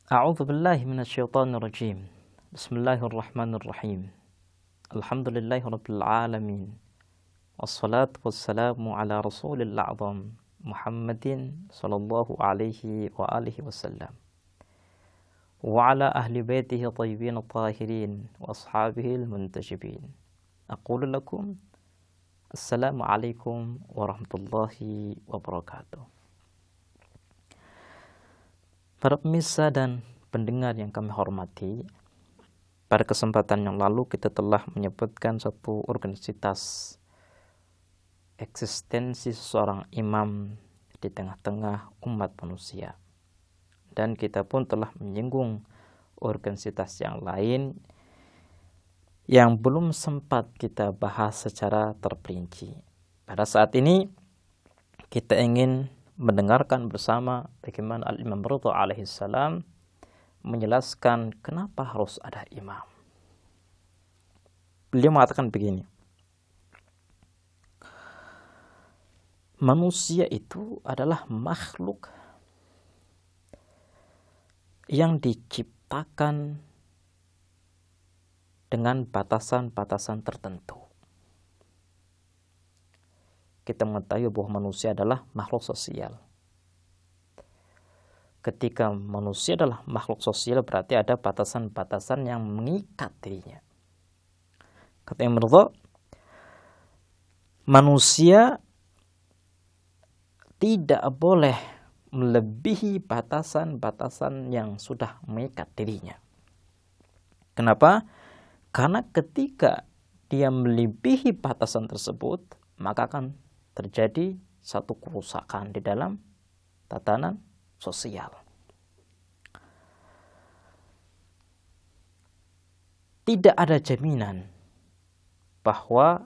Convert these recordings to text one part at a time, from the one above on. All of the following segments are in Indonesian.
A'udzu billahi minasyaitonir rajim. Bismillahirrahmanirrahim. Alhamdulillahirabbil alamin. Wassalatu wassalamu ala Rasulil a'zam Muhammadin sallallahu alaihi wa alihi wasallam. Wa ala ahli baitihi thayyibin tahirin wa ashabihil muntajibin. Aqulu lakum assalamu alaikum warahmatullahi wabarakatuh. Para pemirsa dan pendengar yang kami hormati, pada kesempatan yang lalu kita telah menyebutkan satu organisasi eksistensi seorang imam di tengah-tengah umat manusia. Dan kita pun telah menyinggung organisasi yang lain yang belum sempat kita bahas secara terperinci. Pada saat ini kita ingin mendengarkan bersama bagaimana Al-Imam Ridha alaihissalam menjelaskan kenapa harus ada imam. Beliau mengatakan begini, manusia itu adalah makhluk yang diciptakan dengan batasan-batasan tertentu. Kita mengetahui bahwa manusia adalah makhluk sosial. Ketika manusia adalah makhluk sosial, berarti ada batasan-batasan yang mengikat dirinya. Kata Imam Ridha, manusia tidak boleh melebihi batasan-batasan yang sudah mengikat dirinya. Kenapa? Karena ketika dia melebihi batasan tersebut, maka akan terjadi satu kerusakan di dalam tatanan sosial. Tidak ada jaminan bahwa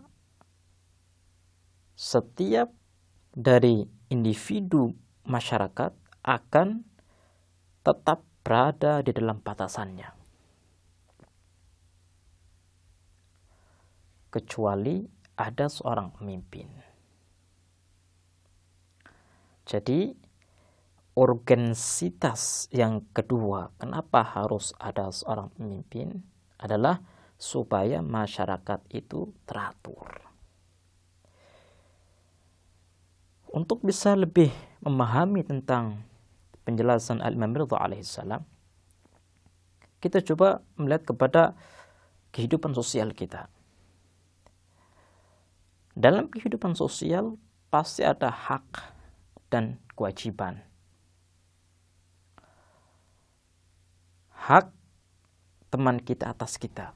setiap dari individu masyarakat akan tetap berada di dalam batasannya, kecuali ada seorang pemimpin. Jadi urgensitas yang kedua, kenapa harus ada seorang pemimpin, adalah supaya masyarakat itu teratur. Untuk bisa lebih memahami tentang penjelasan Al-Imam Ridha alaihissalam, kita coba melihat kepada kehidupan sosial kita. Dalam kehidupan sosial pasti ada hak dan kewajiban. Hak teman kita atas kita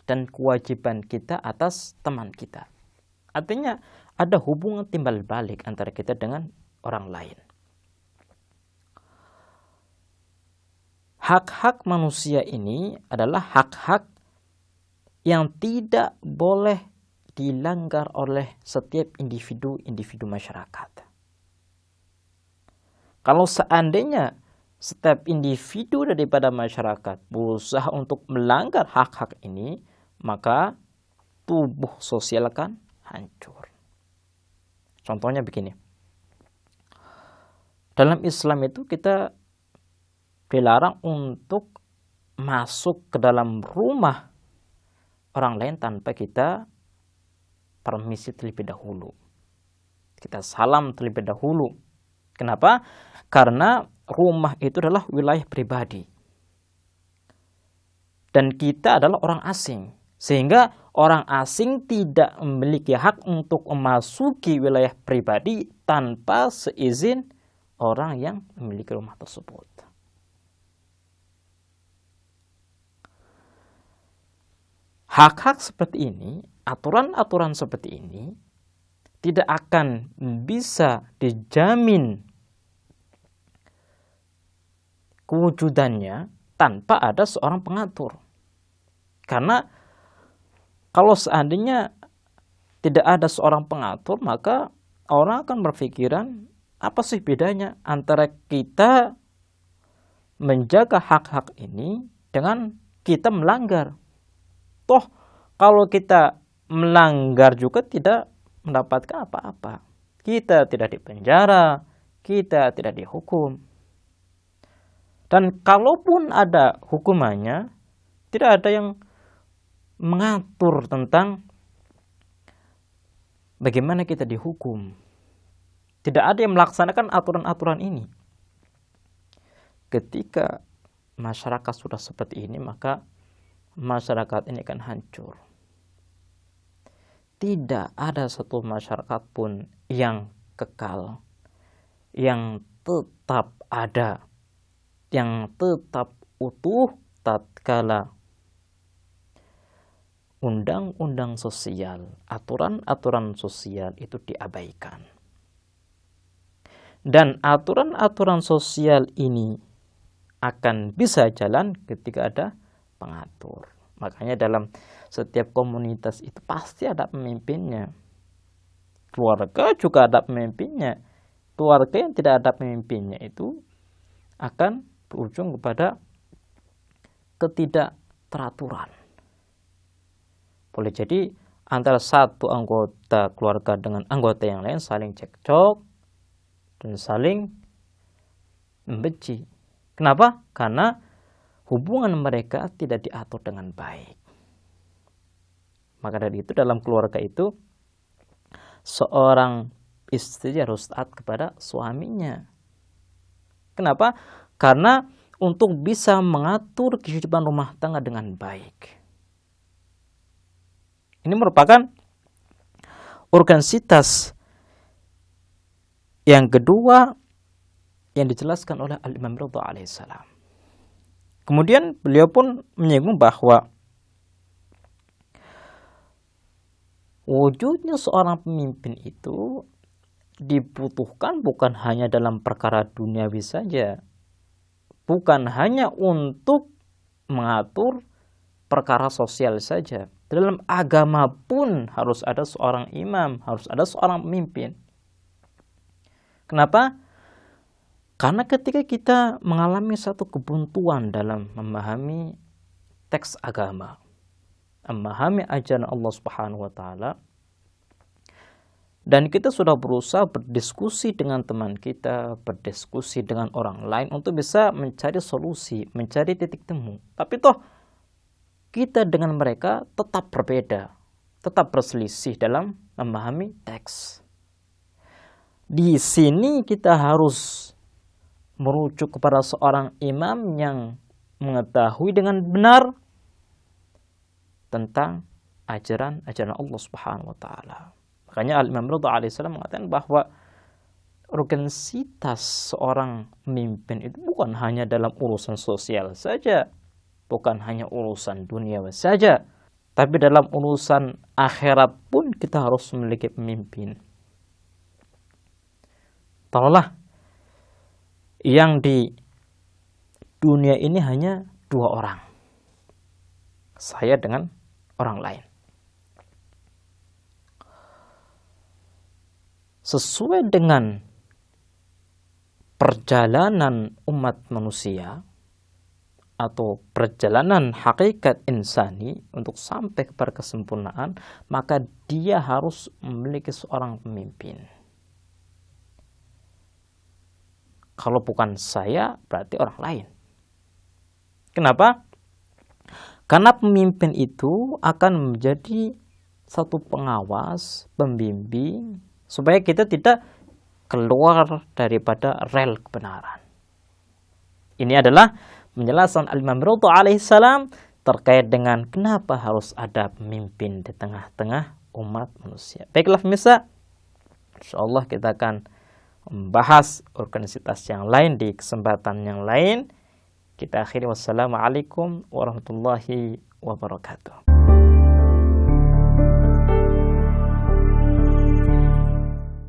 dan kewajiban kita atas teman kita. Artinya ada hubungan timbal balik antara kita dengan orang lain. Hak-hak manusia ini adalah hak-hak yang tidak boleh dilanggar oleh setiap individu masyarakat. Kalau seandainya setiap individu daripada masyarakat berusaha untuk melanggar hak-hak ini, maka tubuh sosial akan hancur. Contohnya begini. Dalam Islam itu kita dilarang untuk masuk ke dalam rumah orang lain tanpa kita permisi terlebih dahulu. Kita salam terlebih dahulu. Kenapa? Karena rumah itu adalah wilayah pribadi. Dan kita adalah orang asing. Sehingga orang asing tidak memiliki hak untuk memasuki wilayah pribadi tanpa seizin orang yang memiliki rumah tersebut. Hak-hak seperti ini, aturan-aturan seperti ini tidak akan bisa dijamin kewujudannya tanpa ada seorang pengatur. Karena kalau seandainya tidak ada seorang pengatur, maka orang akan berpikiran, apa sih bedanya antara kita menjaga hak-hak ini dengan kita melanggar? Toh kalau kita melanggar juga tidak mendapatkan apa-apa. Kita tidak dipenjara, kita tidak dihukum. Dan kalaupun ada hukumannya, tidak ada yang mengatur tentang bagaimana kita dihukum. Tidak ada yang melaksanakan aturan-aturan ini. Ketika masyarakat sudah seperti ini, maka masyarakat ini akan hancur. Tidak ada satu masyarakat pun yang kekal, yang tetap ada, yang tetap utuh tatkala undang-undang sosial, aturan-aturan sosial itu diabaikan. Dan aturan-aturan sosial ini akan bisa jalan ketika ada pengatur. Makanya dalam setiap komunitas itu pasti ada pemimpinnya. Keluarga juga ada pemimpinnya. Keluarga yang tidak ada pemimpinnya itu akan berujung kepada ketidakteraturan. Boleh jadi antara satu anggota keluarga dengan anggota yang lain saling cekcok dan saling membenci. Kenapa? Karena hubungan mereka tidak diatur dengan baik. Maka dari itu dalam keluarga itu seorang istri harus taat kepada suaminya. Kenapa? Karena untuk bisa mengatur kehidupan rumah tangga dengan baik. Ini merupakan urgensitas yang kedua yang dijelaskan oleh Al-Imam Ridha alaihissalam. Kemudian beliau pun menyinggung bahwa wujudnya seorang pemimpin itu dibutuhkan bukan hanya dalam perkara duniawi saja, bukan hanya untuk mengatur perkara sosial saja. Dalam agama pun harus ada seorang imam, harus ada seorang pemimpin. Kenapa? Karena ketika kita mengalami satu kebuntuan dalam memahami teks agama, memahami ajaran Allah Subhanahu wa taala, dan kita sudah berusaha berdiskusi dengan teman kita, berdiskusi dengan orang lain untuk bisa mencari solusi, mencari titik temu. Tapi toh kita dengan mereka tetap berbeda, tetap berselisih dalam memahami teks. Di sini kita harus merujuk kepada seorang imam yang mengetahui dengan benar tentang ajaran Allah Subhanahu wa taala. Makanya Al-Imam Ridha alaihissalam mengatakan bahwa urgensitas seorang pemimpin itu bukan hanya dalam urusan sosial saja, bukan hanya urusan dunia saja, tapi dalam urusan akhirat pun kita harus memiliki pemimpin. Taruhlah yang di dunia ini hanya 2 orang, saya dengan orang lain. Sesuai dengan perjalanan umat manusia atau perjalanan hakikat insani untuk sampai kepada kesempurnaan, maka dia harus memiliki seorang pemimpin. Kalau bukan saya, berarti orang lain. Kenapa? Karena pemimpin itu akan menjadi satu pengawas, pembimbing, supaya kita tidak keluar daripada rel kebenaran. Ini adalah penjelasan Al-Imam Ridha alaihissalam terkait dengan kenapa harus ada pemimpin di tengah-tengah umat manusia. Baiklah pemirsa, insyaallah kita akan membahas urgensitas yang lain di kesempatan yang lain. Kita akhiri, wassalamualaikum warahmatullahi wabarakatuh.